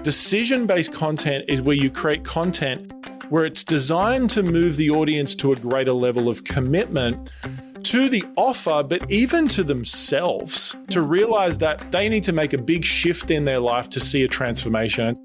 Decision-based content is where you create content where it's designed to move the audience to a greater level of commitment to the offer, but even to themselves, to realize that they need to make a big shift in their life to see a transformation.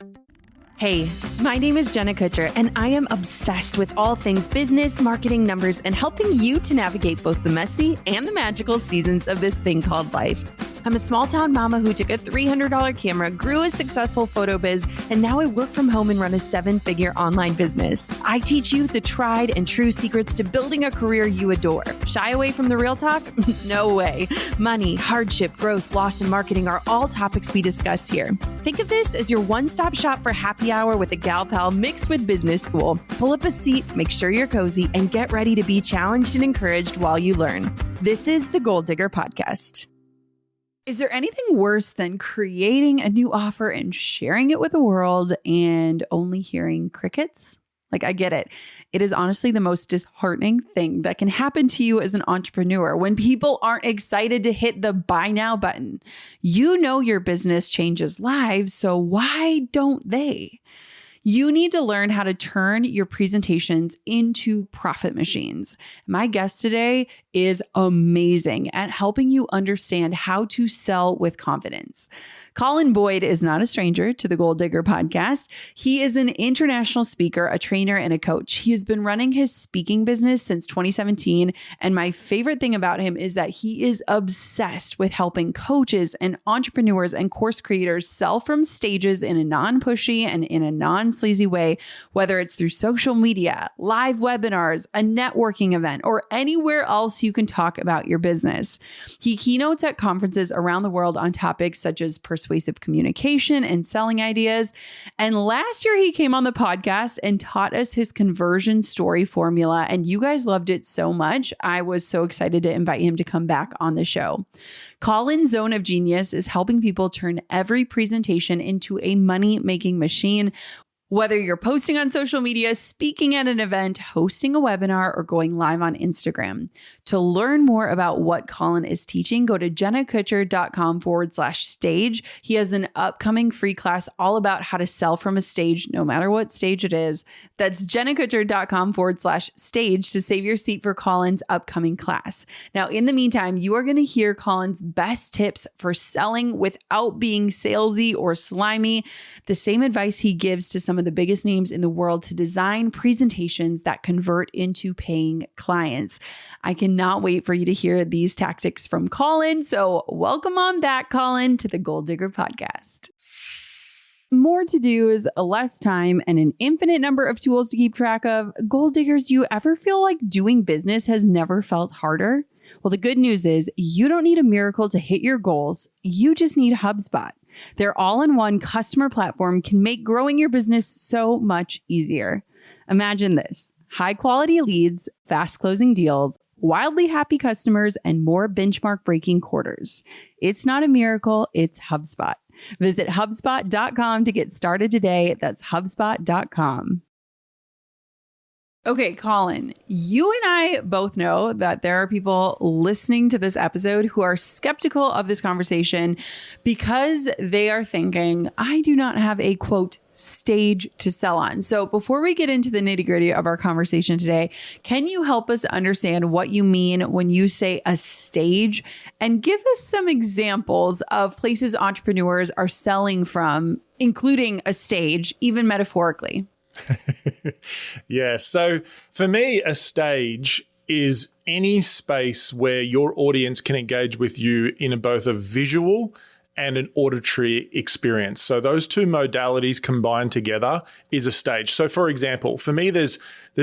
Hey, my name is Jenna Kutcher, and I am obsessed with all things business, marketing, numbers, and helping you to navigate both the messy and the magical seasons of this thing called life. I'm a small town mama who took a $300 camera, grew a successful photo biz, and now I work from home and run a 7-figure online business. I teach you the tried and true secrets to building a career you adore. Shy away from the real talk? No way. Money, hardship, growth, loss, and marketing are all topics we discuss here. Think of this as your one-stop shop for happy hour with a gal pal mixed with business school. Pull up a seat, make sure you're cozy, and get ready to be challenged and encouraged while you learn. This is the Goal Digger Podcast. Is there anything worse than creating a new offer and sharing it with the world and only hearing crickets? Like, I get it. It is honestly the most disheartening thing that can happen to you as an entrepreneur when people aren't excited to hit the buy now button. You know your business changes lives, so why don't they? You need to learn how to turn your presentations into profit machines. My guest today is amazing at helping you understand how to sell with confidence. Colin Boyd is not a stranger to the Goal Digger Podcast. He is an international speaker, a trainer, and a coach. He has been running his speaking business since 2017. And my favorite thing about him is that he is obsessed with helping coaches and entrepreneurs and course creators sell from stages in a non-pushy and in a non-sleazy way, whether it's through social media, live webinars, a networking event, or anywhere else you can talk about your business. He keynotes at conferences around the world on topics such as persuasive communication and selling ideas. And last year he came on the podcast and taught us his conversion story formula. And you guys loved it so much. I was so excited to invite him to come back on the show. Colin's Zone of Genius is helping people turn every presentation into a money-making machine. Whether you're posting on social media, speaking at an event, hosting a webinar, or going live on Instagram. To learn more about what Colin is teaching, go to jennakutcher.com/stage. He has an upcoming free class all about how to sell from a stage, no matter what stage it is. That's jennakutcher.com/stage to save your seat for Colin's upcoming class. Now, in the meantime, you are going to hear Colin's best tips for selling without being salesy or slimy. The same advice he gives to some of the biggest names in the world to design presentations that convert into paying clients. I cannot wait for you to hear these tactics from Colin. So welcome on back, Colin, to the Goal Digger Podcast. More to-dos, less time, and an infinite number of tools to keep track of. Goal Diggers, do you ever feel like doing business has never felt harder? Well, the good news is you don't need a miracle to hit your goals. You just need HubSpot. Their all-in-one customer platform can make growing your business so much easier. Imagine this: high-quality leads, fast-closing deals, wildly happy customers, and more benchmark-breaking quarters. It's not a miracle, it's HubSpot. Visit HubSpot.com to get started today. That's HubSpot.com. Okay, Colin, you and I both know that there are people listening to this episode who are skeptical of this conversation because they are thinking, I do not have a quote stage to sell on. So before we get into the nitty-gritty of our conversation today, can you help us understand what you mean when you say a stage, and give us some examples of places entrepreneurs are selling from, including a stage, even metaphorically? Yeah. So for me, a stage is any space where your audience can engage with you in both a visual and an auditory experience. So those two modalities combined together is a stage. So for example, for me, there's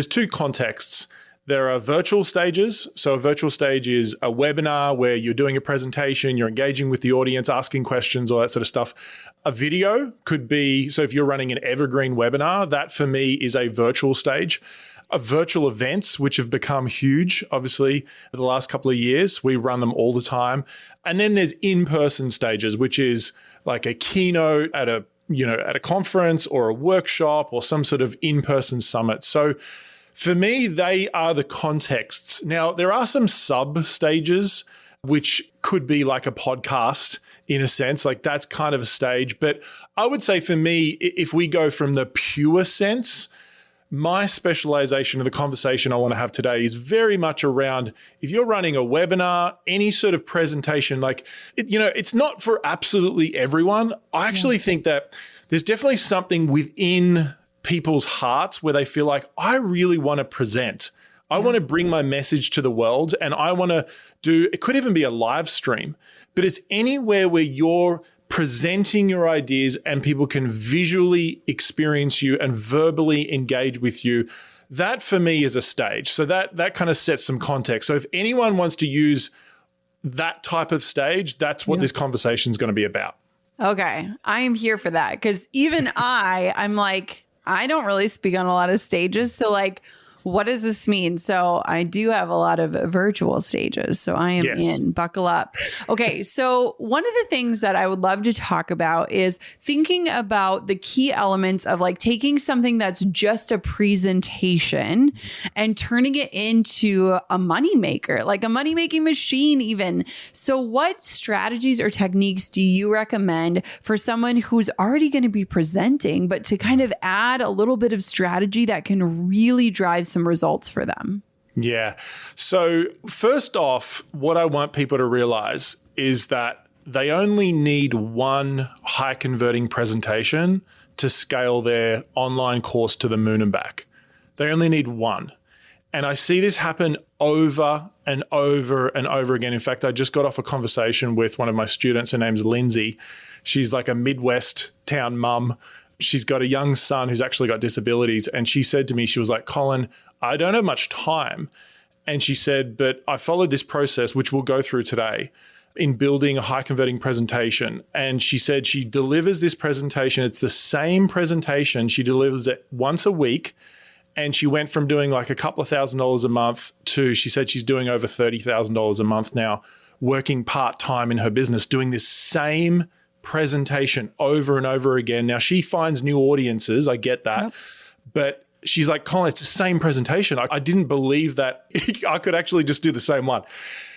two contexts. There are virtual stages. So a virtual stage is a webinar where you're doing a presentation, you're engaging with the audience, asking questions, all that sort of stuff. A video could be, so if you're running an evergreen webinar, that for me is a virtual stage. Virtual events, which have become huge, obviously, for the last couple of years. We run them all the time. And then there's in-person stages, which is like a keynote at a conference or a workshop or some sort of in-person summit. So for me, they are the contexts. Now, there are some sub-stages which could be like a podcast in a sense, like that's kind of a stage. But I would say for me, if we go from the pure sense, my specialization of the conversation I want to have today is very much around if you're running a webinar, any sort of presentation, like, it's not for absolutely everyone. I actually think that there's definitely something within people's hearts where they feel like, I really want to present. I want to bring my message to the world, and I want to it could even be a live stream, but it's anywhere where you're presenting your ideas and people can visually experience you and verbally engage with you. That for me is a stage. So that kind of sets some context. So if anyone wants to use that type of stage, that's what this conversation is going to be about. Okay. I am here for that because even I'm like, I don't really speak on a lot of stages. So like, what does this mean? So I do have a lot of virtual stages. So I am in. Buckle up. Okay. So one of the things that I would love to talk about is thinking about the key elements of like taking something that's just a presentation and turning it into a moneymaker, like a money-making machine even. So what strategies or techniques do you recommend for someone who's already going to be presenting, but to kind of add a little bit of strategy that can really drive some results for them? Yeah. So first off, what I want people to realize is that they only need one high converting presentation to scale their online course to the moon and back. They only need one. And I see this happen over and over and over again. In fact, I just got off a conversation with one of my students. Her name's Lindsay. She's like a Midwest town mum. She's got a young son who's actually got disabilities. And she said to me, she was like, Colin, I don't have much time. And she said, but I followed this process, which we'll go through today, in building a high converting presentation. And she said she delivers this presentation. It's the same presentation. She delivers it once a week. And she went from doing like a couple of $1,000s a month to, she said she's doing over $30,000 a month now, working part-time in her business, doing this same presentation over and over again. Now she finds new audiences. I get that. But she's like, Colin, it's the same presentation. I didn't believe that I could actually just do the same one.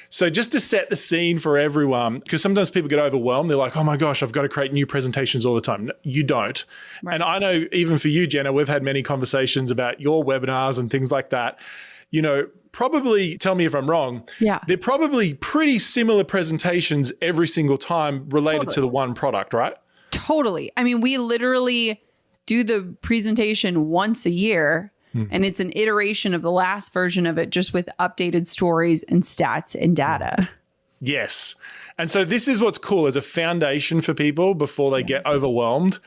So just to set the scene for everyone, because sometimes people get overwhelmed. They're like, oh my gosh, I've got to create new presentations all the time. No, you don't. Right. And I know even for you, Jenna, we've had many conversations about your webinars and things like that. Probably, tell me if I'm wrong, they're probably pretty similar presentations every single time related to the one product, right? Totally. I mean, we literally do the presentation once a year, and it's an iteration of the last version of it, just with updated stories and stats and data. Yes. And so this is what's cool as a foundation for people before they get overwhelmed,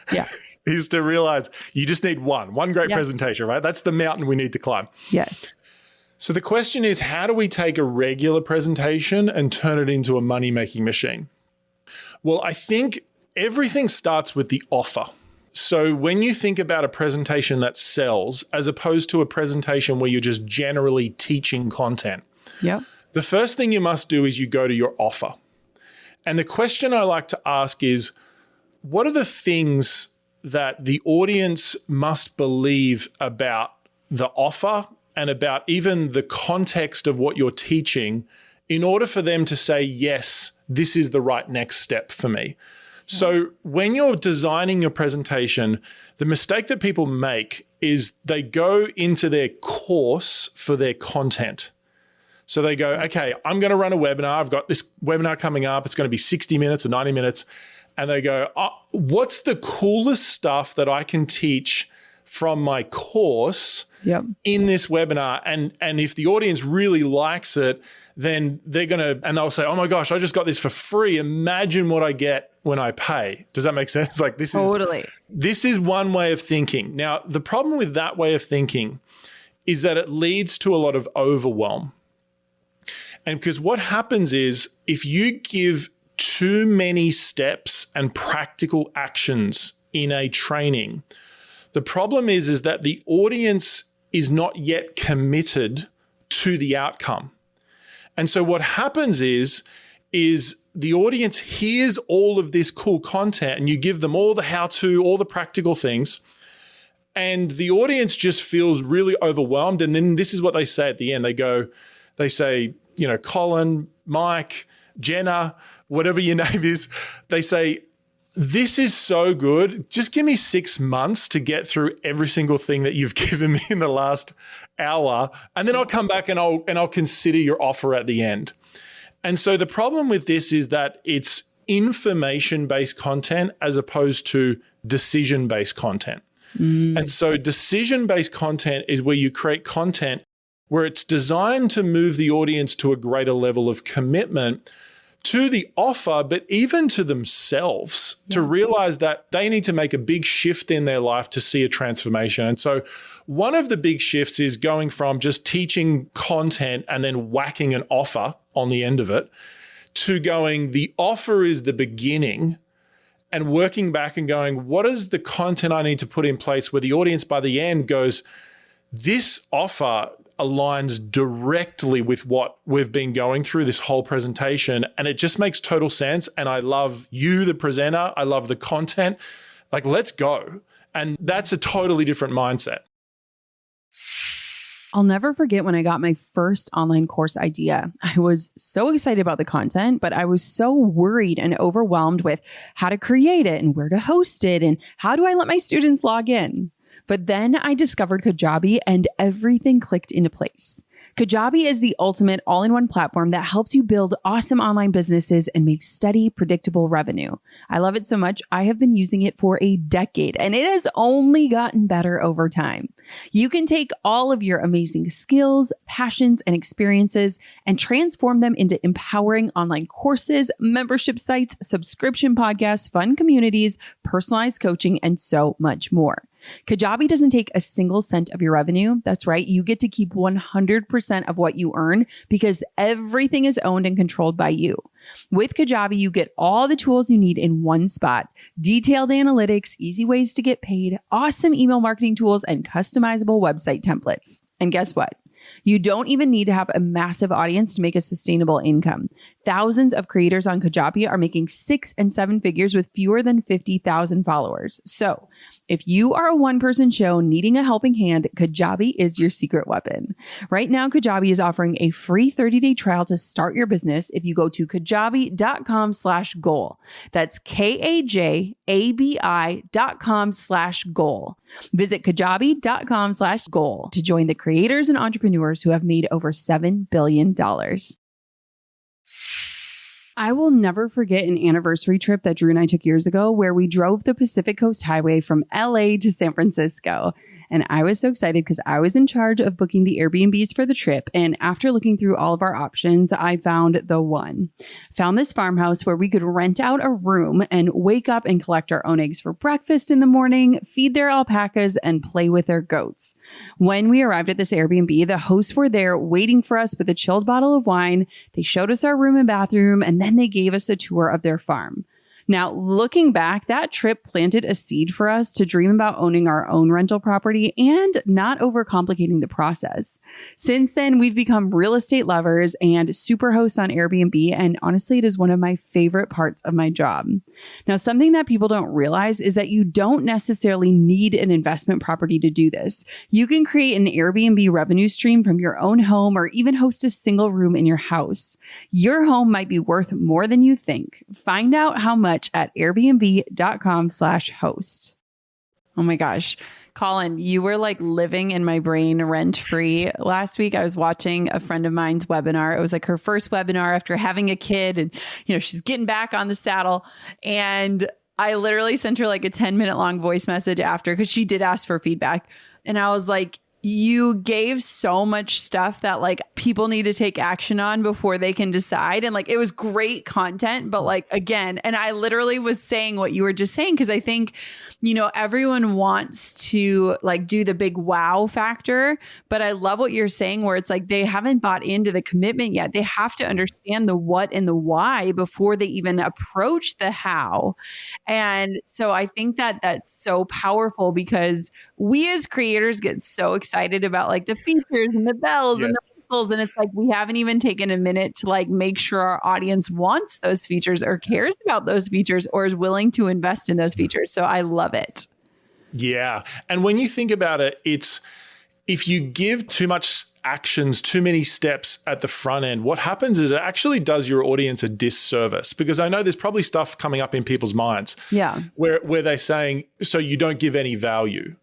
is to realize you just need one great presentation, right? That's the mountain we need to climb. Yes. So the question is, how do we take a regular presentation and turn it into a money-making machine? Well, I think everything starts with the offer. So when you think about a presentation that sells, as opposed to a presentation where you're just generally teaching content, the first thing you must do is you go to your offer. And the question I like to ask is, what are the things that the audience must believe about the offer and about even the context of what you're teaching in order for them to say, yes, this is the right next step for me? So when you're designing your presentation, the mistake that people make is they go into their course for their content. So they go, okay, I'm going to run a webinar. I've got this webinar coming up. It's going to be 60 minutes or 90 minutes. And they go, what's the coolest stuff that I can teach from my course in this webinar? And if the audience really likes it, then they're going to, and they'll say, oh my gosh, I just got this for free. Imagine what I get when I pay. Does that make sense? Like this is one way of thinking. Now, the problem with that way of thinking is that it leads to a lot of overwhelm. And because what happens is if you give too many steps and practical actions in a training, the problem is that the audience is not yet committed to the outcome. And so what happens is the audience hears all of this cool content and you give them all the how-to, all the practical things, and the audience just feels really overwhelmed. And then this is what they say at the end. They say, Colin, Mike, Jenna, whatever your name is, they say, this is so good. Just give me 6 months to get through every single thing that you've given me in the last hour. And then I'll come back and I'll consider your offer at the end. And so the problem with this is that it's information-based content as opposed to decision-based content. And so decision-based content is where you create content where it's designed to move the audience to a greater level of commitment to the offer, but even to themselves, to realize that they need to make a big shift in their life to see a transformation. And so one of the big shifts is going from just teaching content and then whacking an offer on the end of it to going, the offer is the beginning, and working back and going, what is the content I need to put in place where the audience by the end goes, this offer aligns directly with what we've been going through this whole presentation. And it just makes total sense. And I love you, the presenter. I love the content. Like, let's go. And that's a totally different mindset. I'll never forget when I got my first online course idea. I was so excited about the content, but I was so worried and overwhelmed with how to create it and where to host it and how do I let my students log in. But then I discovered Kajabi and everything clicked into place. Kajabi is the ultimate all-in-one platform that helps you build awesome online businesses and make steady, predictable revenue. I love it so much, I have been using it for a decade, and it has only gotten better over time. You can take all of your amazing skills, passions, and experiences and transform them into empowering online courses, membership sites, subscription podcasts, fun communities, personalized coaching, and so much more. Kajabi doesn't take a single cent of your revenue. That's right. You get to keep 100% of what you earn because everything is owned and controlled by you. With Kajabi, you get all the tools you need in one spot: detailed analytics, easy ways to get paid, awesome email marketing tools, and customizable website templates. And guess what? You don't even need to have a massive audience to make a sustainable income. Thousands of creators on Kajabi are making 6 and 7 figures with fewer than 50,000 followers. So if you are a one-person show needing a helping hand, Kajabi is your secret weapon. Right now, Kajabi is offering a free 30-day trial to start your business if you go to kajabi.com/goal. That's kajabi.com/goal. Visit kajabi.com/goal to join the creators and entrepreneurs who have made over $7 billion. I will never forget an anniversary trip that Drew and I took years ago where we drove the Pacific Coast Highway from LA to San Francisco. And I was so excited because I was in charge of booking the Airbnbs for the trip. And after looking through all of our options, I found the one. Found this farmhouse where we could rent out a room and wake up and collect our own eggs for breakfast in the morning, feed their alpacas, and play with their goats. When we arrived at this Airbnb, the hosts were there waiting for us with a chilled bottle of wine. They showed us our room and bathroom, and then they gave us a tour of their farm. Now, looking back, that trip planted a seed for us to dream about owning our own rental property and not overcomplicating the process. Since then, we've become real estate lovers and super hosts on Airbnb, and honestly, it is one of my favorite parts of my job. Now, something that people don't realize is that you don't necessarily need an investment property to do this. You can create an Airbnb revenue stream from your own home or even host a single room in your house. Your home might be worth more than you think. Find out how much at airbnb.com/host. Oh my gosh. Colin, you were like living in my brain rent free. Last week, I was watching a friend of mine's webinar. It was like her first webinar after having a kid, and, she's getting back on the saddle. And I literally sent her like a 10-minute long voice message after, because she did ask for feedback. And I was like, you gave so much stuff that like people need to take action on before they can decide. And like, it was great content, but like, again, and I literally was saying what you were just saying, because I think, everyone wants to like do the big wow factor, but I love what you're saying where it's like, they haven't bought into the commitment yet. They have to understand the what and the why before they even approach the how. And so I think that that's so powerful, because we as creators get so excited about like the features and the bells and the whistles. And it's like, we haven't even taken a minute to like make sure our audience wants those features or cares about those features or is willing to invest in those features. So I love it. Yeah. And when you think about it, it's if you give too much actions, too many steps at the front end, what happens is it actually does your audience a disservice, because I know there's probably stuff coming up in people's minds where they're saying, so you don't give any value.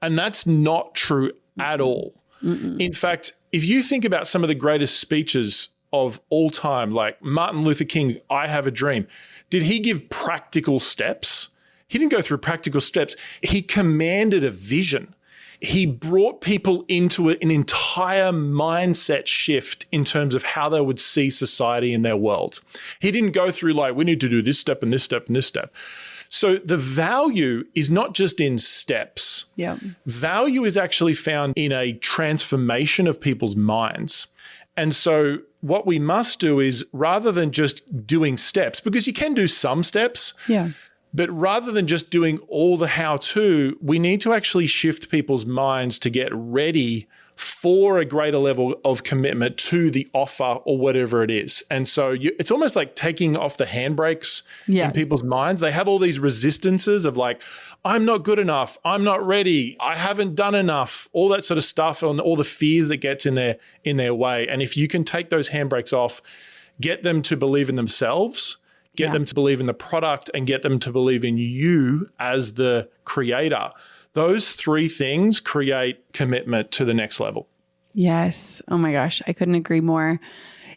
And that's not true at all. In fact, if you think about some of the greatest speeches of all time, like Martin Luther King's I Have a Dream, did he give practical steps? He didn't go through practical steps. He commanded a vision. He brought people into an entire mindset shift in terms of how they would see society in their world. He didn't go through like, we need to do this step and this step and this step. So the value is not just in steps. Yeah. Value is actually found in a transformation of people's minds. And so what we must do is, rather than just doing steps, because you can do some steps, but rather than just doing all the how-to, we need to actually shift people's minds to get ready for a greater level of commitment to the offer or whatever it is. And so it's almost like taking off the handbrakes in people's minds. They have all these resistances of like, I'm not good enough, I'm not ready, I haven't done enough, all that sort of stuff, and all the fears that gets in their way. And if you can take those handbrakes off, get them to believe in themselves, get them to believe in the product, and get them to believe in you as the creator. Those three things create commitment to the next level. Yes. Oh my gosh. I couldn't agree more.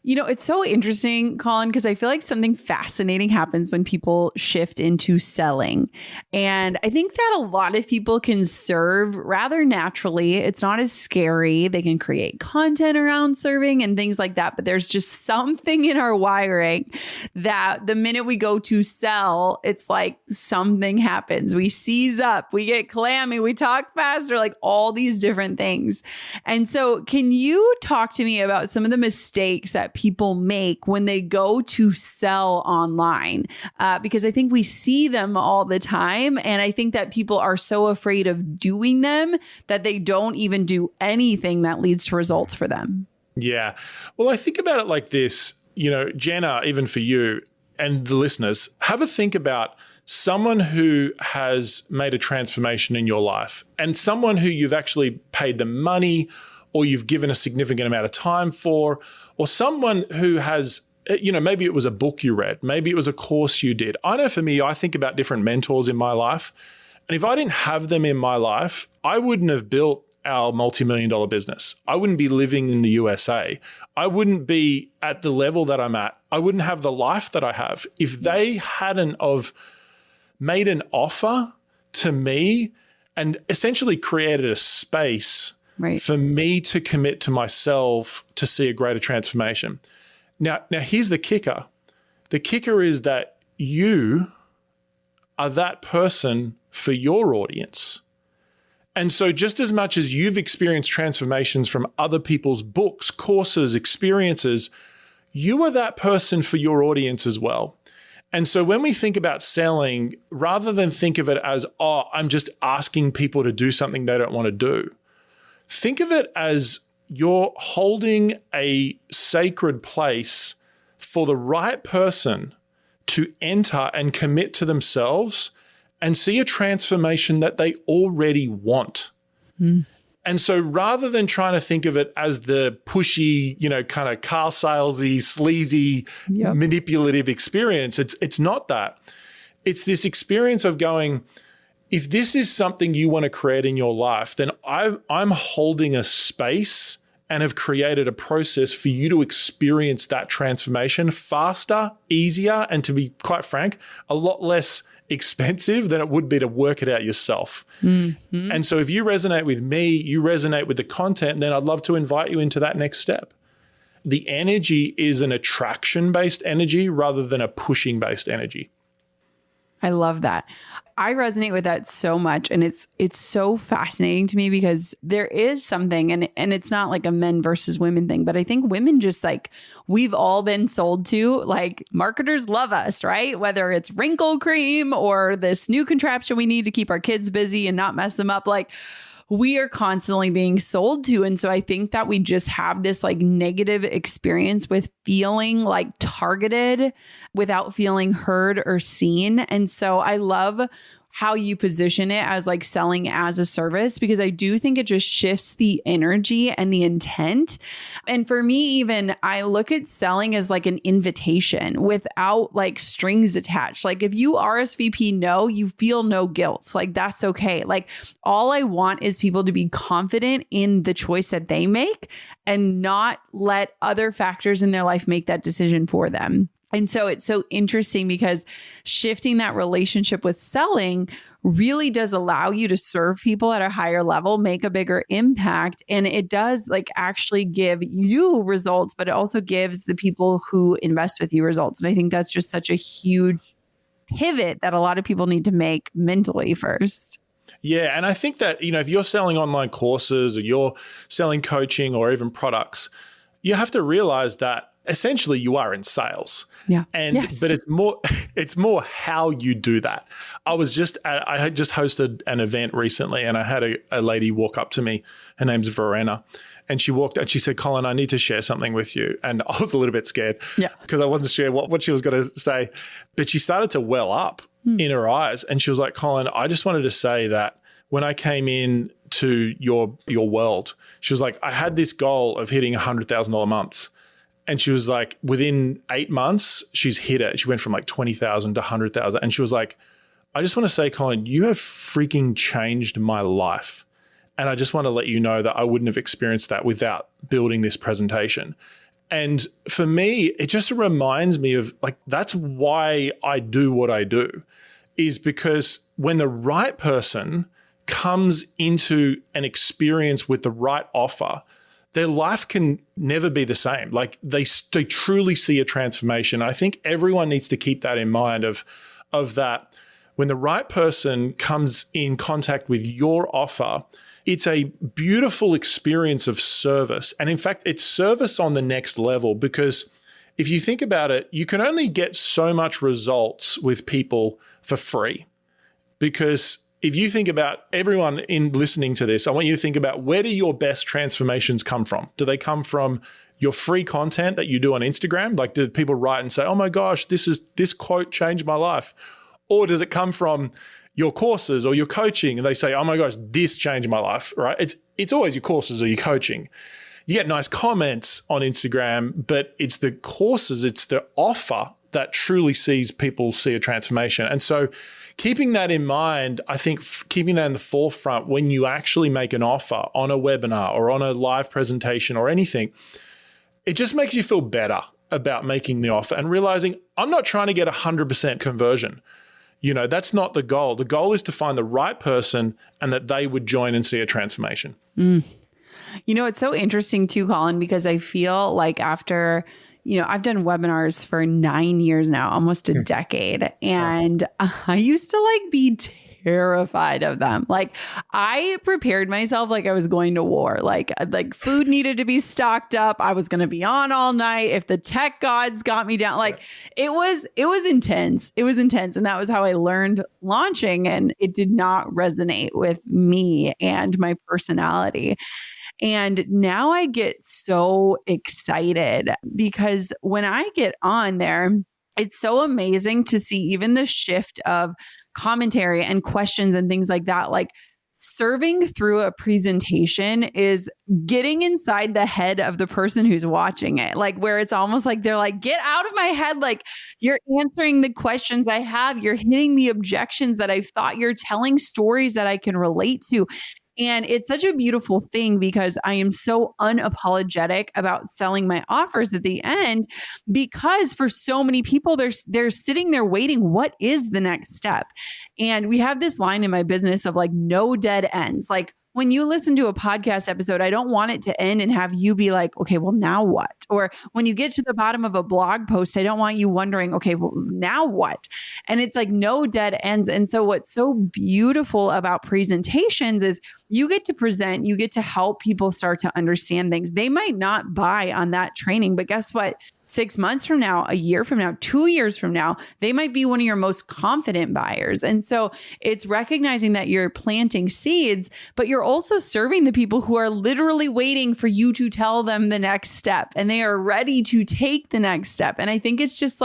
You know, it's so interesting, Colin, because I feel like something fascinating happens when people shift into selling. And I think that a lot of people can serve rather naturally. It's not as scary. They can create content around serving and things like that. But there's just something in our wiring that the minute we go to sell, it's like something happens. We seize up, we get clammy, we talk faster, like all these different things. And so can you talk to me about some of the mistakes that people make when they go to sell online? Because I think we see them all the time. And I think that people are so afraid of doing them that they don't even do anything that leads to results for them. Yeah. Well, I think about it like this, you know, Jenna, even for you and the listeners, have a think about someone who has made a transformation in your life and someone who you've actually paid them money or you've given a significant amount of time for, or someone who has, you know, maybe it was a book you read, maybe it was a course you did. I know for me, I think about different mentors in my life. And if I didn't have them in my life, I wouldn't have built our multi-million-dollar business. I wouldn't be living in the USA. I wouldn't be at the level that I'm at. I wouldn't have the life that I have. If they hadn't of made an offer to me and essentially created a space for me to commit to myself to see a greater transformation. Now here's the kicker. The kicker is that you are that person for your audience. And so just as much as you've experienced transformations from other people's books, courses, experiences, you are that person for your audience as well. And so when we think about selling, rather than think of it as, oh, I'm just asking people to do something they don't want to do, think of it as you're holding a sacred place for the right person to enter and commit to themselves and see a transformation that they already want. And so rather than trying to think of it as the pushy, you know, kind of car salesy, sleazy, manipulative experience, it's not that. It's this experience of going, if this is something you want to create in your life, then I'm holding a space and have created a process for you to experience that transformation faster, easier, and to be quite frank, a lot less expensive than it would be to work it out yourself. And so if you resonate with me, you resonate with the content, then I'd love to invite you into that next step. The energy is an attraction-based energy rather than a pushing-based energy. I love that. I resonate with that so much. And it's so fascinating to me because there is something, and it's not like a men versus women thing, but I think women just like, we've all been sold to, like, marketers love us, right? Whether it's wrinkle cream or this new contraption we need to keep our kids busy and not mess them up. Like, we are constantly being sold to. And so I think that we just have this like negative experience with feeling like targeted without feeling heard or seen. And so I love how you position it as like selling as a service, because I do think it just shifts the energy and the intent. And for me, even I look at selling as like an invitation without like strings attached. Like if you RSVP no, you feel no guilt. Like that's okay. Like all I want is people to be confident in the choice that they make and not let other factors in their life make that decision for them. And so it's so interesting because shifting that relationship with selling really does allow you to serve people at a higher level, make a bigger impact. And it does like actually give you results, but it also gives the people who invest with you results. And I think that's just such a huge pivot that a lot of people need to make mentally first. Yeah. And I think that, if you're selling online courses or you're selling coaching or even products, you have to realize that essentially you are in sales. Yeah. But it's more how you do that. I had just hosted an event recently and I had a lady walk up to me. Her name's Verena. And she walked out, she said, Colin, I need to share something with you. And I was a little bit scared because I wasn't sure what she was going to say. But she started to well up in her eyes. And she was like, Colin, I just wanted to say that when I came in to your world, she was like, I had this goal of hitting $100,000 months. And she was like, within 8 months, she's hit it. She went from like 20,000 to 100,000. And she was like, I just want to say, Colin, you have freaking changed my life. And I just want to let you know that I wouldn't have experienced that without building this presentation. And for me, it just reminds me of like, that's why I do what I do, is because when the right person comes into an experience with the right offer, their life can never be the same. Like they truly see a transformation. I think everyone needs to keep that in mind of that. When the right person comes in contact with your offer, it's a beautiful experience of service. And in fact, it's service on the next level, because if you think about it, you can only get so much results with people for free. Because if you think about everyone in listening to this, I want you to think about, where do your best transformations come from? Do they come from your free content that you do on Instagram? Like, do people write and say, oh my gosh, this quote changed my life? Or does it come from your courses or your coaching and they say, oh my gosh, this changed my life, right? It's always your courses or your coaching. You get nice comments on Instagram, but it's the courses, it's the offer that truly sees people see a transformation. And so keeping that in mind, I think keeping that in the forefront when you actually make an offer on a webinar or on a live presentation or anything, it just makes you feel better about making the offer and realizing I'm not trying to get 100% conversion. That's not the goal. The goal is to find the right person and that they would join and see a transformation. It's so interesting too, Colin, because I feel like after, I've done webinars for 9 years now, almost a decade. And I used to be terrified of them. Like I prepared myself like I was going to war. Like food needed to be stocked up. I was going to be on all night. If the tech gods got me down, it was intense. It was intense. And that was how I learned launching. And it did not resonate with me and my personality. And now I get so excited because when I get on there, it's so amazing to see even the shift of commentary and questions and things like that. Like serving through a presentation is getting inside the head of the person who's watching it. Like where it's almost like they're like, get out of my head. Like you're answering the questions I have. You're hitting the objections that I've thought. You're telling stories that I can relate to. And it's such a beautiful thing because I am so unapologetic about selling my offers at the end, because for so many people, they're sitting there waiting. What is the next step? And we have this line in my business of no dead ends. Like when you listen to a podcast episode, I don't want it to end and have you be like, okay, well, now what? Or when you get to the bottom of a blog post, I don't want you wondering, okay, well, now what? And it's no dead ends. And so what's so beautiful about presentations is you get to present, you get to help people start to understand things. They might not buy on that training, but guess what? 6 months from now, a year from now, 2 years from now, they might be one of your most confident buyers. And so it's recognizing that you're planting seeds, but you're also serving the people who are literally waiting for you to tell them the next step, and they are ready to take the next step. And I think it's just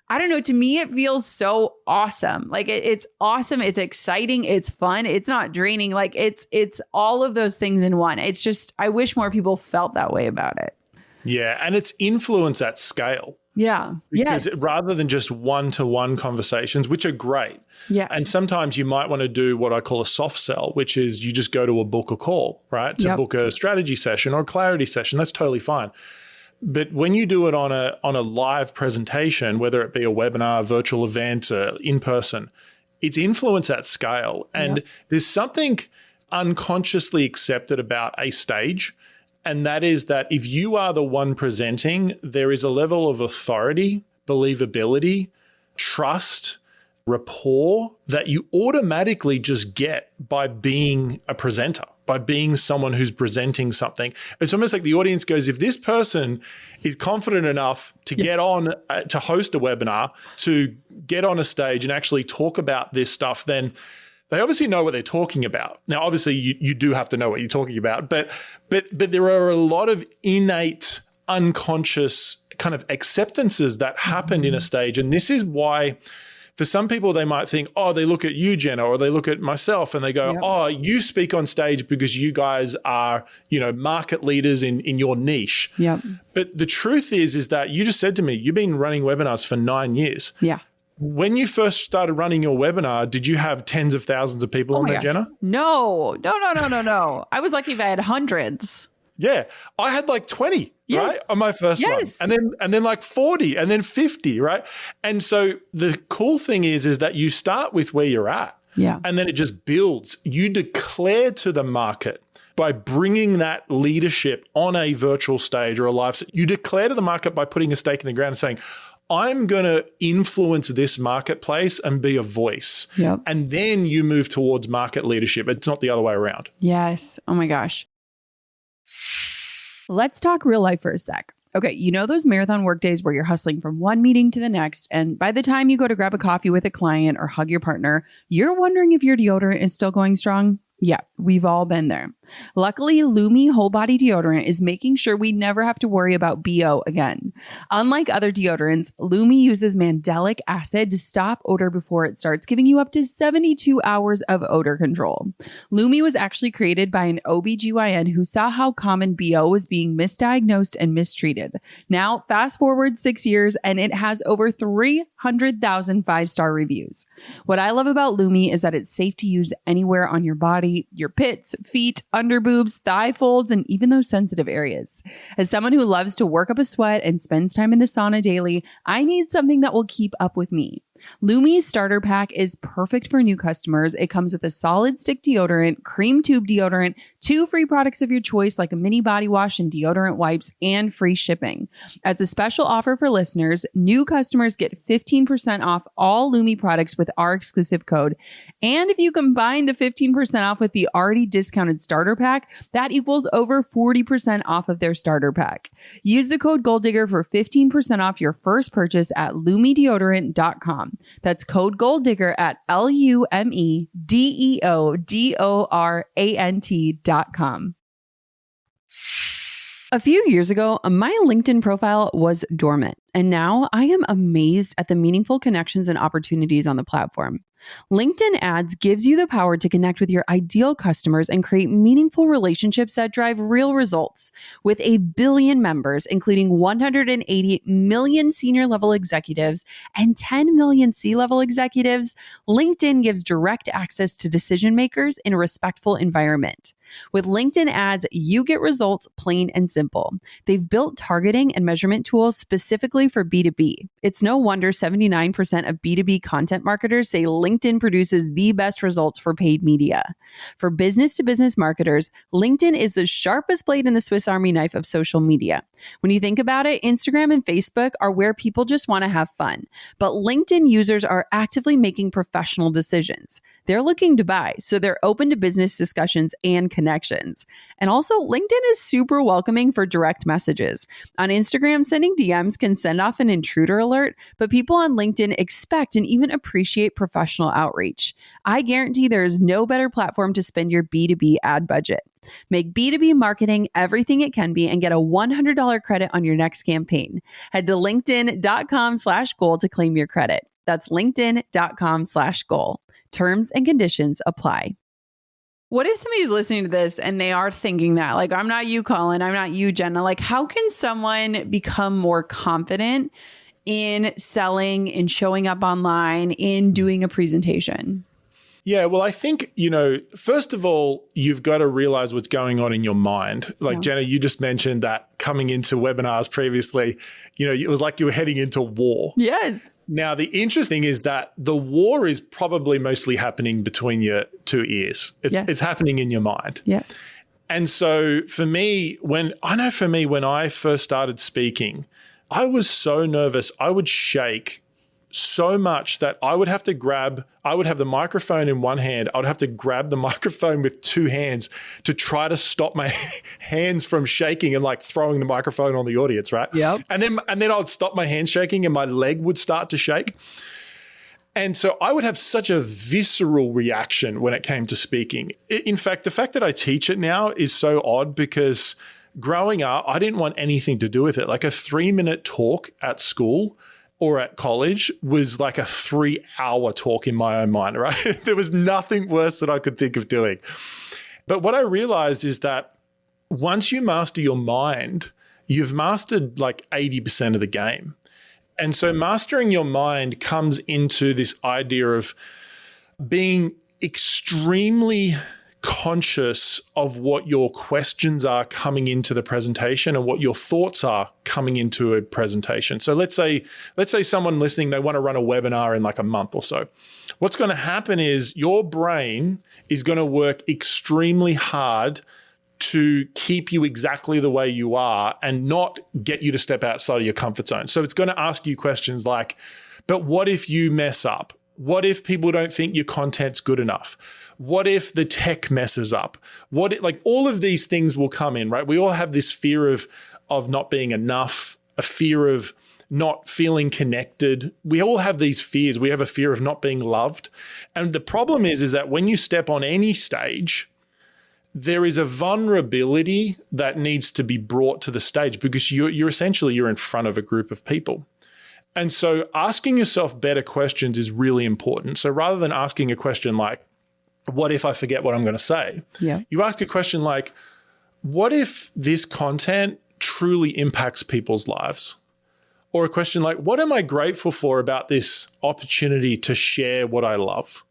I don't know. To me, it feels so awesome. Like it's awesome. It's exciting. It's fun. It's not draining. Like it's all of those things in one. It's just, I wish more people felt that way about it. Yeah. And it's influence at scale. Yeah. Because yes. rather than just one-to-one conversations, which are great. Yeah. And sometimes you might want to do what I call a soft sell, which is you just go to book a call, right? To book a strategy session or a clarity session. That's totally fine. But when you do it on a live presentation, whether it be a webinar, a virtual event, in person, it's influence at scale. And there's something unconsciously accepted about a stage. And that is that if you are the one presenting, there is a level of authority, believability, trust, rapport that you automatically just get by being a presenter, by being someone who's presenting something. It's almost like the audience goes, if this person is confident enough to get on, to host a webinar, to get on a stage and actually talk about this stuff, then they obviously know what they're talking about. Now, obviously, you do have to know what you're talking about, but there are a lot of innate, unconscious kind of acceptances that happen in a stage. And this is why, for some people, they might think, oh, they look at you, Jenna, or they look at myself and they go, oh, you speak on stage because you guys are, market leaders in your niche. Yeah. But the truth is that you just said to me, you've been running webinars for 9 years. Yeah. When you first started running your webinar, did you have tens of thousands of people on there, Jenna? No. I was lucky if I had hundreds. Yeah. I had like 20, right? On my first one. And then like 40 and then 50, right? And so the cool thing is that you start with where you're at. Yeah. And then it just builds. You declare to the market by bringing that leadership on a virtual stage or a live, you declare to the market by putting a stake in the ground and saying, I'm going to influence this marketplace and be a voice. Yep. And then you move towards market leadership. It's not the other way around. Yes. Oh my gosh. Let's talk real life for a sec. Okay, you know those marathon work days where you're hustling from one meeting to the next, and by the time you go to grab a coffee with a client or hug your partner, you're wondering if your deodorant is still going strong? Yeah, we've all been there. Luckily, Lumi Whole Body Deodorant is making sure we never have to worry about BO again. Unlike other deodorants, Lumi uses mandelic acid to stop odor before it starts, giving you up to 72 hours of odor control. Lumi was actually created by an OBGYN who saw how common BO was being misdiagnosed and mistreated. Now, fast forward 6 years, and it has over 300,000 five-star reviews. What I love about Lumi is that it's safe to use anywhere on your body, your pits, feet, under boobs, thigh folds, and even those sensitive areas. As someone who loves to work up a sweat and spends time in the sauna daily, I need something that will keep up with me. Lumi's starter pack is perfect for new customers. It comes with a solid stick deodorant, cream tube deodorant, 2 free products of your choice like a mini body wash and deodorant wipes, and free shipping. As a special offer for listeners, new customers get 15% off all Lumi products with our exclusive code. And if you combine the 15% off with the already discounted starter pack, that equals over 40% off of their starter pack. Use the code GOLDDIGGER for 15% off your first purchase at lumideodorant.com. That's code GOLDDIGGER at LUMIDEODORANT.com. A few years ago, my LinkedIn profile was dormant, and now I am amazed at the meaningful connections and opportunities on the platform. LinkedIn Ads gives you the power to connect with your ideal customers and create meaningful relationships that drive real results. With 1 billion members, including 180 million senior level executives and 10 million C-level executives, LinkedIn gives direct access to decision makers in a respectful environment. With LinkedIn Ads, you get results plain and simple. They've built targeting and measurement tools specifically for B2B. It's no wonder 79% of B2B content marketers say LinkedIn produces the best results for paid media. For business-to-business marketers, LinkedIn is the sharpest blade in the Swiss Army knife of social media. When you think about it, Instagram and Facebook are where people just want to have fun. But LinkedIn users are actively making professional decisions. They're looking to buy, so they're open to business discussions and connections. And also, LinkedIn is super welcoming for direct messages. On Instagram, sending DMs can send off an intruder alert, but people on LinkedIn expect and even appreciate professional outreach. I guarantee there is no better platform to spend your B2B ad budget. Make B2B marketing everything it can be and get a $100 credit on your next campaign. Head to linkedin.com/goal to claim your credit. That's linkedin.com/goal. Terms and conditions apply. What if somebody's listening to this and they are thinking that, like, I'm not you, Colin, I'm not you, Jenna. Like, how can someone become more confident in selling, in showing up online, in doing a presentation? Yeah, well, I think, first of all, you've got to realize what's going on in your mind. Like, Jenna, you just mentioned that coming into webinars previously, it was like you were heading into war. Yes. Now, the interesting is that the war is probably mostly happening between your two ears. It's happening in your mind. Yeah. And so for me, when I first started speaking, I was so nervous. I would shake so much that I would have the microphone in one hand. I would have to grab the microphone with two hands to try to stop my hands from shaking and like throwing the microphone on the audience, right? Yep. And then I'd stop my hands shaking and my leg would start to shake. And so I would have such a visceral reaction when it came to speaking. In fact, the fact that I teach it now is so odd because growing up, I didn't want anything to do with it. Like a 3-minute talk at school or at college was like a 3-hour talk in my own mind, right? There was nothing worse that I could think of doing. But what I realized is that once you master your mind, you've mastered like 80% of the game. And so mastering your mind comes into this idea of being extremely conscious of what your questions are coming into the presentation and what your thoughts are coming into a presentation. So let's say someone listening, they want to run a webinar in like a month or so. What's going to happen is your brain is going to work extremely hard to keep you exactly the way you are and not get you to step outside of your comfort zone. So it's going to ask you questions like, but what if you mess up? What if people don't think your content's good enough? What if the tech messes up? All of these things will come in, right? We all have this fear of not being enough, a fear of not feeling connected. We all have these fears. We have a fear of not being loved. And the problem is that when you step on any stage, there is a vulnerability that needs to be brought to the stage because you're essentially in front of a group of people. And so asking yourself better questions is really important. So rather than asking a question like, what if I forget what I'm going to say? Yeah. You ask a question like, what if this content truly impacts people's lives? Or a question like, what am I grateful for about this opportunity to share what I love?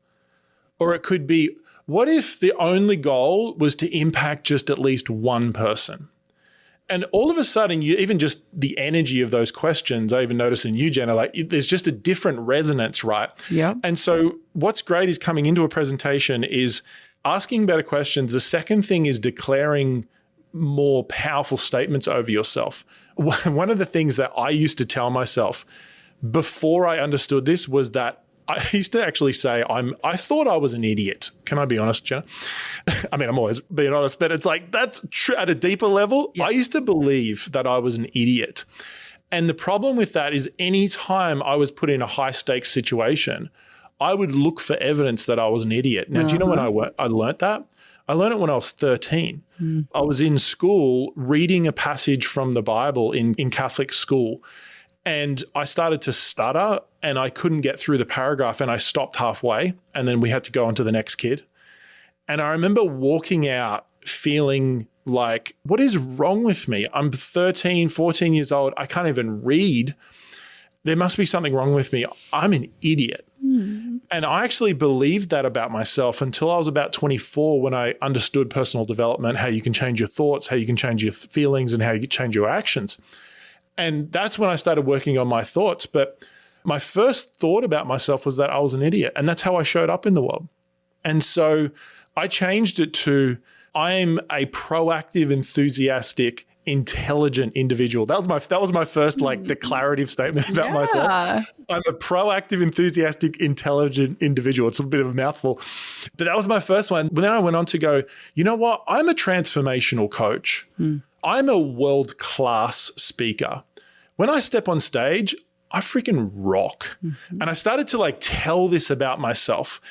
Or it could be, what if the only goal was to impact just at least one person? And all of a sudden, even just the energy of those questions, I even notice in you, Jenna, there's just a different resonance, right? Yeah. And so what's great is coming into a presentation is asking better questions. The second thing is declaring more powerful statements over yourself. One of the things that I used to tell myself before I understood this was that I used to actually say, I thought I was an idiot. Can I be honest, Jenna? I mean, I'm always being honest, but it's like that's at a deeper level. Yeah. I used to believe that I was an idiot. And the problem with that is anytime I was put in a high stakes situation, I would look for evidence that I was an idiot. Now, do you know when I learned that? I learned it when I was 13. I was in school reading a passage from the Bible in Catholic school. And I started to stutter and I couldn't get through the paragraph and I stopped halfway and then we had to go on to the next kid. And I remember walking out feeling like, what is wrong with me? I'm 13, 14 years old. I can't even read. There must be something wrong with me. I'm an idiot. And I actually believed that about myself until I was about 24 when I understood personal development, how you can change your thoughts, how you can change your feelings and how you can change your actions. And that's when I started working on my thoughts. But my first thought about myself was that I was an idiot. And that's how I showed up in the world. And so I changed it to I'm a proactive, enthusiastic, intelligent individual. That was my first like declarative statement about myself. I'm a proactive, enthusiastic, intelligent individual. It's a bit of a mouthful, but that was my first one. But then I went on to go, you know what? I'm a transformational coach. I'm a world-class speaker. When I step on stage, I freaking rock. And I started to like tell this about myself.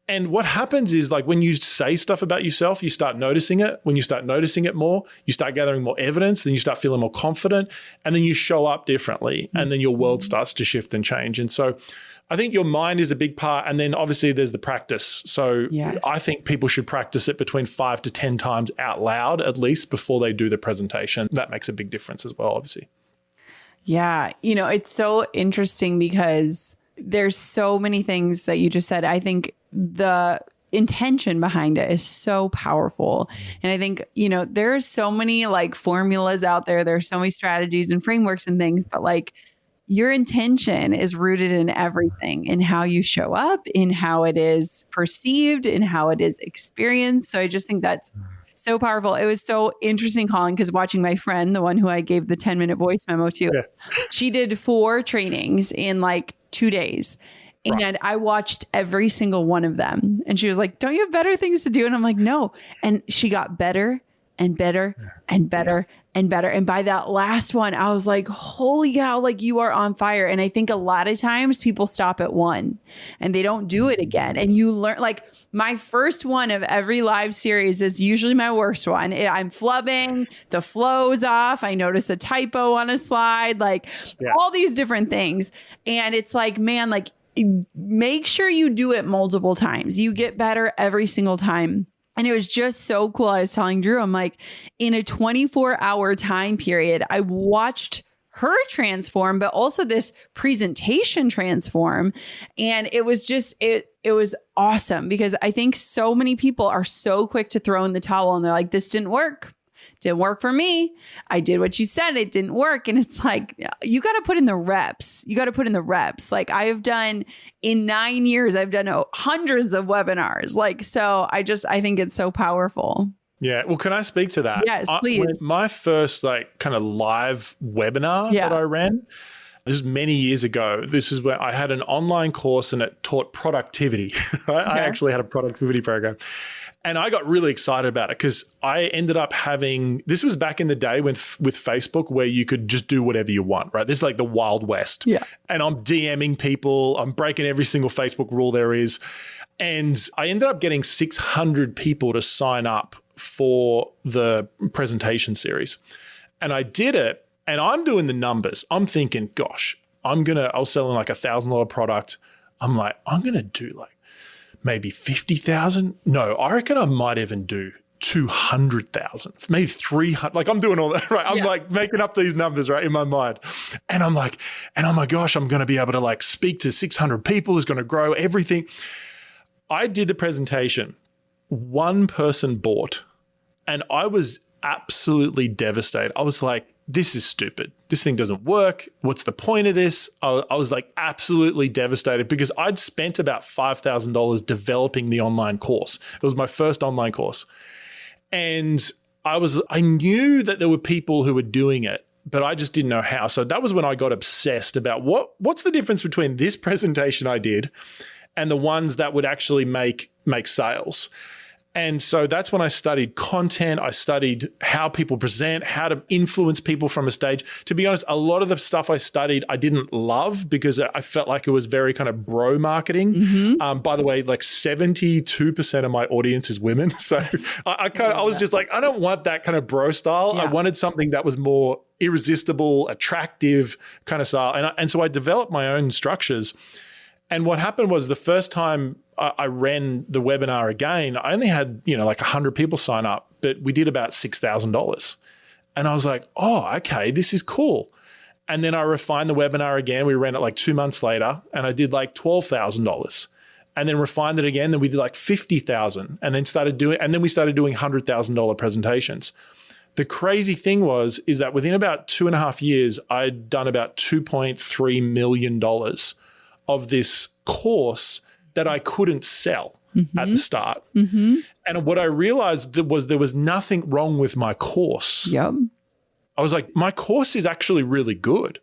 And what happens is like when you say stuff about yourself, you start noticing it. When you start noticing it more, you start gathering more evidence, then you start feeling more confident, and then you show up differently, and then your world starts to shift and change. And so I think your mind is a big part. And then obviously there's the practice. So I think people should practice it between 5 to 10 times out loud, at least before they do the presentation. That makes a big difference as well, obviously. Yeah. It's so interesting because there's so many things that you just said. I think the intention behind it is so powerful. And I think, there's so many like formulas out there. There's so many strategies and frameworks and things, but like your intention is rooted in everything, in how you show up, in how it is perceived, in how it is experienced. So I just think that's so powerful. It was so interesting, Colin, because watching my friend, the one who I gave the 10-minute voice memo to, she did 4 trainings in like 2 days. And I watched every single one of them. And she was like, don't you have better things to do? And I'm like, no. And she got better and better and better and better. And by that last one, I was like, holy cow, like you are on fire. And I think a lot of times people stop at 1 and they don't do it again. And you learn, like my first one of every live series is usually my worst one. I'm flubbing, the flow's off. I notice a typo on a slide, like all these different things. And it's like, man, like make sure you do it multiple times. You get better every single time. And it was just so cool. I was telling Drew, I'm like, in a 24-hour time period, I watched her transform, but also this presentation transform. And it was just, it was awesome because I think so many people are so quick to throw in the towel and they're like, this didn't work. Didn't work for me. I did what you said. It didn't work. And it's like, you got to put in the reps. Like I have done in 9 years, I've done hundreds of webinars. Like, so I think it's so powerful. Yeah. Well, can I speak to that? Yes, please. My first like kind of live webinar that I ran, this is many years ago. This is where I had an online course and it taught productivity. I actually had a productivity program. And I got really excited about it because I ended up having, this was back in the day with Facebook where you could just do whatever you want, right? This is like the Wild West. Yeah. And I'm DMing people. I'm breaking every single Facebook rule there is. And I ended up getting 600 people to sign up for the presentation series. And I did it and I'm doing the numbers. I'm thinking, gosh, I was selling like $1,000 product. I'm like, I'm going to do like maybe 50,000. No, I reckon I might even do 200,000, maybe 300. Like I'm doing all that, right? I'm like making up these numbers, right, in my mind. And I'm like, and oh my gosh, I'm going to be able to like speak to 600 people, is going to grow everything. I did the presentation. One person bought and I was absolutely devastated. I was like, this is stupid. This thing doesn't work. What's the point of this? I was like absolutely devastated because I'd spent about $5,000 developing the online course. It was my first online course. And I knew that there were people who were doing it, but I just didn't know how. So that was when I got obsessed about what's the difference between this presentation I did and the ones that would actually make sales. And so that's when I studied content. I studied how people present, how to influence people from a stage. To be honest, a lot of the stuff I studied, I didn't love because I felt like it was very kind of bro marketing. Mm-hmm. By the way, like 72% of my audience is women. So I was just like, I don't want that kind of bro style. Yeah. I wanted something that was more irresistible, attractive kind of style. And so I developed my own structures. And what happened was the first time I ran the webinar again, I only had, like 100 people sign up, but we did about $6,000. And I was like, oh, okay, this is cool. And then I refined the webinar again. We ran it like 2 months later and I did like $12,000 and then refined it again. Then we did like $50,000 and then we started doing $100,000 presentations. The crazy thing is that within about 2.5 years, I'd done about $2.3 million of this course that I couldn't sell at the start. Mm-hmm. And what I realized was there was nothing wrong with my course. Yep. I was like, my course is actually really good.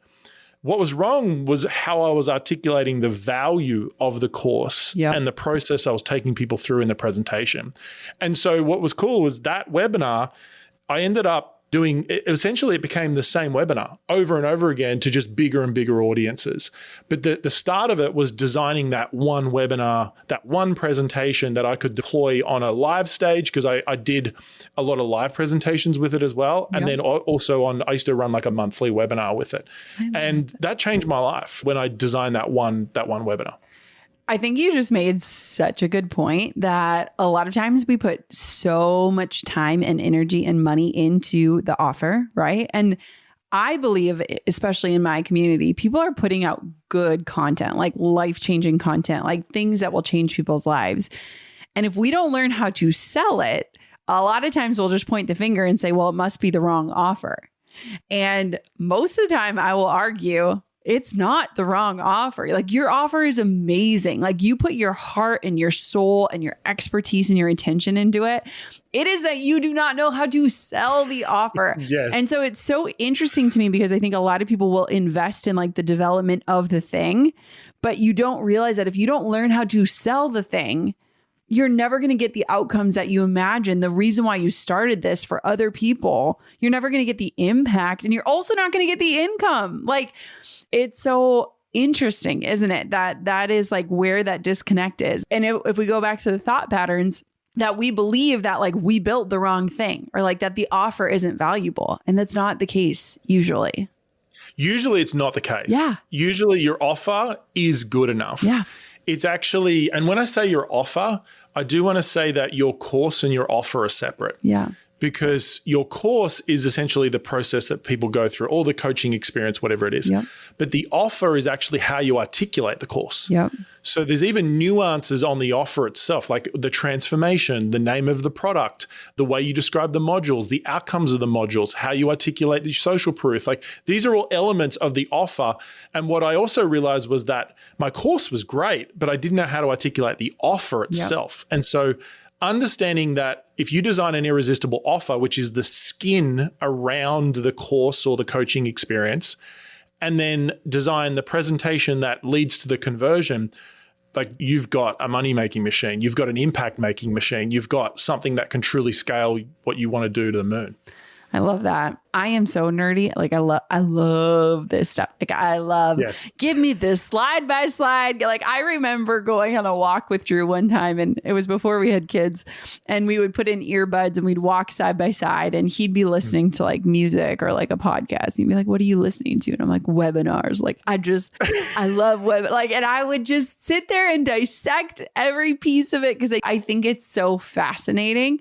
What was wrong was how I was articulating the value of the course and the process I was taking people through in the presentation. And so what was cool was that webinar, I ended up doing, essentially it became the same webinar over and over again to just bigger and bigger audiences. But the start of it was designing that one webinar, that one presentation that I could deploy on a live stage, because I did a lot of live presentations with it as well. And then also I used to run like a monthly webinar with it. And that changed my life when I designed that one webinar. I think you just made such a good point that a lot of times we put so much time and energy and money into the offer, right? And I believe, especially in my community, people are putting out good content, like life-changing content, like things that will change people's lives. And if we don't learn how to sell it, a lot of times we'll just point the finger and say, well, it must be the wrong offer. And most of the time I will argue, it's not the wrong offer. Like, your offer is amazing. Like, you put your heart and your soul and your expertise and your attention into it. It is that you do not know how to sell the offer. Yes. And so it's so interesting to me because I think a lot of people will invest in like the development of the thing, but you don't realize that if you don't learn how to sell the thing, you're never going to get the outcomes that you imagine. The reason why you started this for other people, you're never going to get the impact, and you're also not going to get the income. Like, it's so interesting, isn't it? That is like where that disconnect is. And if we go back to the thought patterns, that we believe that like we built the wrong thing, or like that the offer isn't valuable. And that's not the case usually. Usually it's not the case. Yeah. Usually your offer is good enough. Yeah. It's actually, and when I say your offer, I do want to say that your course and your offer are separate. Yeah. Because your course is essentially the process that people go through, all the coaching experience, whatever it is. Yep. But the offer is actually how you articulate the course. Yep. So there's even nuances on the offer itself, like the transformation, the name of the product, the way you describe the modules, the outcomes of the modules, how you articulate the social proof. Like, these are all elements of the offer. And what I also realized was that my course was great, but I didn't know how to articulate the offer itself. Yep. And so understanding that if you design an irresistible offer, which is the skin around the course or the coaching experience, and then design the presentation that leads to the conversion, like, you've got a money-making machine, you've got an impact-making machine, you've got something that can truly scale what you want to do to the moon. I love that. I am so nerdy. Like, I love this stuff. Like, I love, give me this slide by slide. Like, I remember going on a walk with Drew one time, and it was before we had kids, and we would put in earbuds and we'd walk side by side, and he'd be listening to like music or like a podcast. And he'd be like, what are you listening to? And I'm like, webinars. Like, I love web. Like, and I would just sit there and dissect every piece of it because I think it's so fascinating.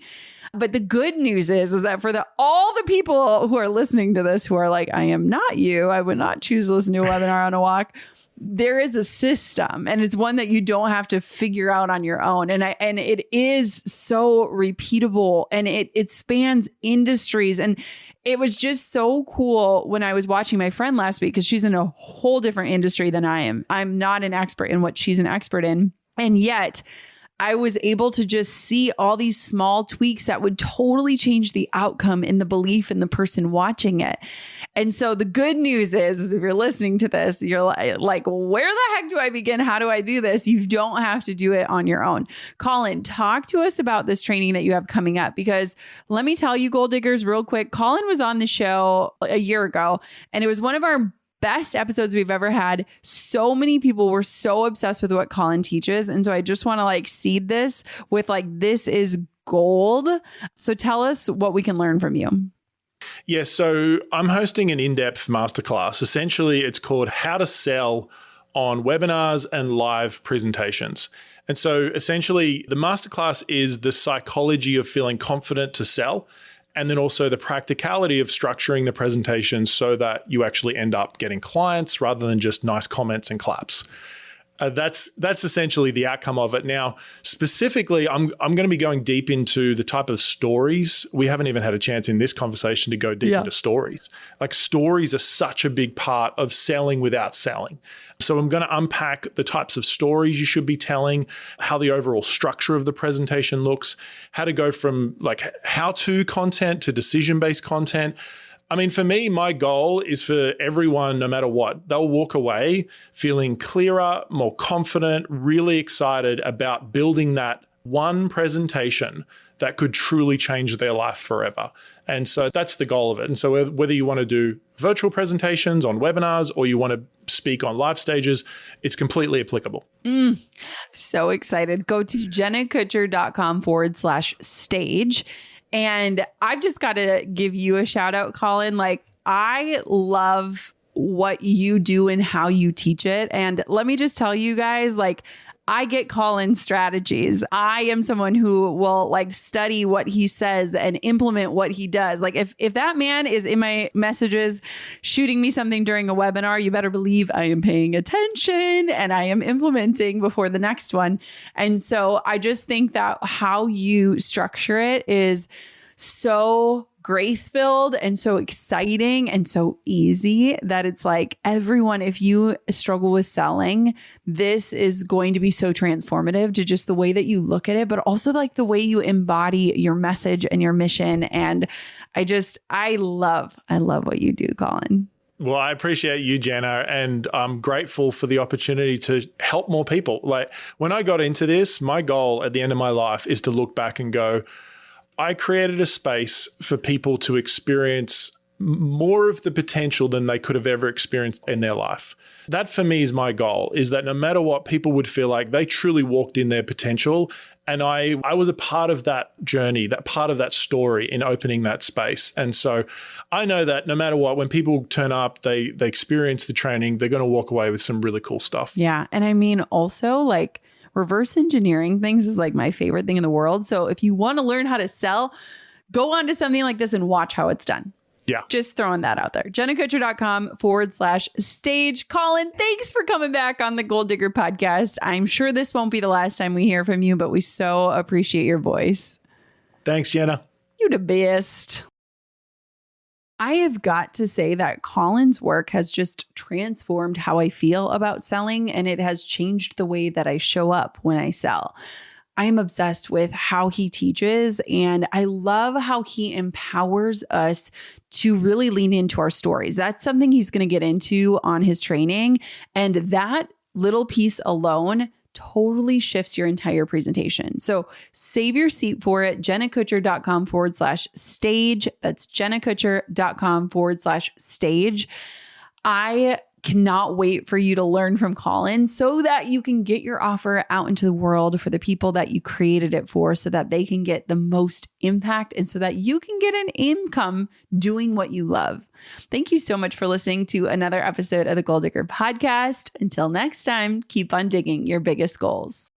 But the good news is that for all the people who are listening to this who are like, I am not you, I would not choose to listen to a webinar on a walk. There is a system, and it's one that you don't have to figure out on your own. And it is so repeatable, and it spans industries. And it was just so cool when I was watching my friend last week, because she's in a whole different industry than I am. I'm not an expert in what she's an expert in. And yet I was able to just see all these small tweaks that would totally change the outcome in the belief in the person watching it. And so the good news is if you're listening to this, you're like, where the heck do I begin? How do I do this? You don't have to do it on your own. Colin, talk to us about this training that you have coming up, because let me tell you, goal diggers, real quick, Colin was on the show a year ago, and it was one of our best episodes we've ever had. So many people were so obsessed with what Colin teaches. And so I just want to like seed this with like, this is gold. So tell us what we can learn from you. Yeah, so I'm hosting an in-depth masterclass. Essentially, it's called How to Sell on Webinars and Live Presentations. And so essentially, the masterclass is the psychology of feeling confident to sell, and then also the practicality of structuring the presentation so that you actually end up getting clients rather than just nice comments and claps. That's essentially the outcome of it. Now, specifically, I'm going to be going deep into the type of stories. We haven't even had a chance in this conversation to go deep into stories. Like, stories are such a big part of selling without selling. So I'm going to unpack the types of stories you should be telling, how the overall structure of the presentation looks, how to go from like how-to content to decision-based content. I mean, for me, my goal is for everyone, no matter what, they'll walk away feeling clearer, more confident, really excited about building that one presentation that could truly change their life forever. And so that's the goal of it. And so whether you want to do virtual presentations on webinars or you want to speak on live stages, it's completely applicable. So excited. Go to jennakutcher.com/stage. And I've just got to give you a shout out, Colin. Like, I love what you do and how you teach it. And let me just tell you guys, like, I get Colin's strategies. I am someone who will like study what he says and implement what he does. Like if that man is in my messages shooting me something during a webinar, you better believe I am paying attention and I am implementing before the next one. And so I just think that how you structure it is so grace-filled and so exciting and so easy that it's like, everyone, if you struggle with selling, this is going to be so transformative to just the way that you look at it, but also like the way you embody your message and your mission. And I love what you do, Colin. Well, I appreciate you, Jenna, and I'm grateful for the opportunity to help more people. Like, when I got into this, my goal at the end of my life is to look back and go, I created a space for people to experience more of the potential than they could have ever experienced in their life. That for me is my goal, is that no matter what, people would feel like they truly walked in their potential. And I was a part of that journey, that part of that story in opening that space. And so I know that no matter what, when people turn up, they experience the training, they're going to walk away with some really cool stuff. Yeah. And I mean, also like, reverse engineering things is like my favorite thing in the world. So if you want to learn how to sell, go on to something like this and watch how it's done. Yeah. Just throwing that out there. jennakutcher.com/stage. Colin, thanks for coming back on the Goal Digger podcast. I'm sure this won't be the last time we hear from you, but we so appreciate your voice. Thanks, Jenna. You the best. I have got to say that Colin's work has just transformed how I feel about selling, and it has changed the way that I show up when I sell. I am obsessed with how he teaches, and I love how he empowers us to really lean into our stories. That's something he's going to get into on his training, and that little piece alone totally shifts your entire presentation. So save your seat for it. jennakutcher.com/stage. That's jennakutcher.com/stage. I cannot wait for you to learn from Colin so that you can get your offer out into the world for the people that you created it for, so that they can get the most impact and so that you can get an income doing what you love. Thank you so much for listening to another episode of the Goal Digger podcast. Until next time, keep on digging your biggest goals.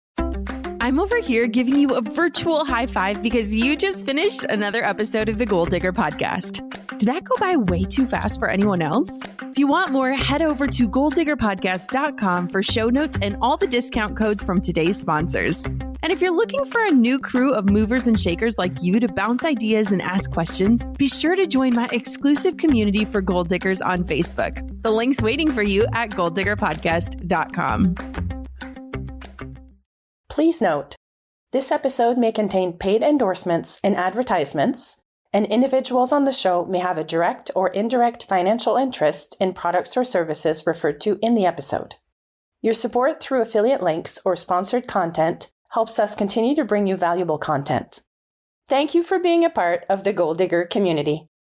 I'm over here giving you a virtual high five because you just finished another episode of the Goal Digger podcast. Did that go by way too fast for anyone else? If you want more, head over to goaldiggerpodcast.com for show notes and all the discount codes from today's sponsors. And if you're looking for a new crew of movers and shakers like you to bounce ideas and ask questions, be sure to join my exclusive community for Goal Diggers on Facebook. The link's waiting for you at goaldiggerpodcast.com. Please note, this episode may contain paid endorsements and advertisements, and individuals on the show may have a direct or indirect financial interest in products or services referred to in the episode. Your support through affiliate links or sponsored content helps us continue to bring you valuable content. Thank you for being a part of the Goal Digger community.